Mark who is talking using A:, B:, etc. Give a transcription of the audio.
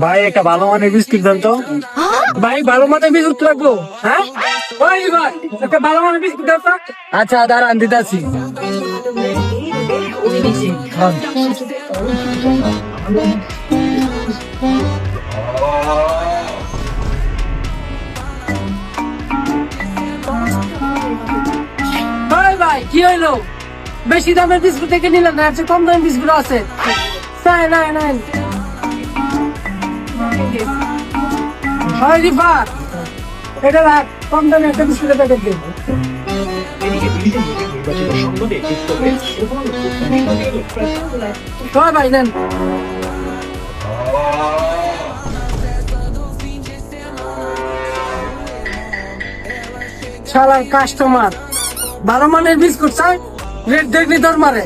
A: ভাই একটা ভালো মানের বিস্কুট দেন তো।
B: ভাই ভালো মানের বিস্কুট লাগবো? হ্যাঁ ভাই ভাই একটা ভালো মানের বিস্কুট দাও তো।
A: আচ্ছা দাঁড়ান দিতাছি।
B: ভাই ভাই কি হইলো? বেশি দামের বিস্কুট থেকে নিলেন না, একটা কম দামের বিস্কুট আছে। নাই নাই নাই হয় রিফা, এটা রাখ, কম দামে একটা বিস্কুটের প্যাকেট দে। হয় ভাই নেন। শালার কাস্টমার 12 মানের বিস্কুট চাই, রেট দেখলি তোর মারে।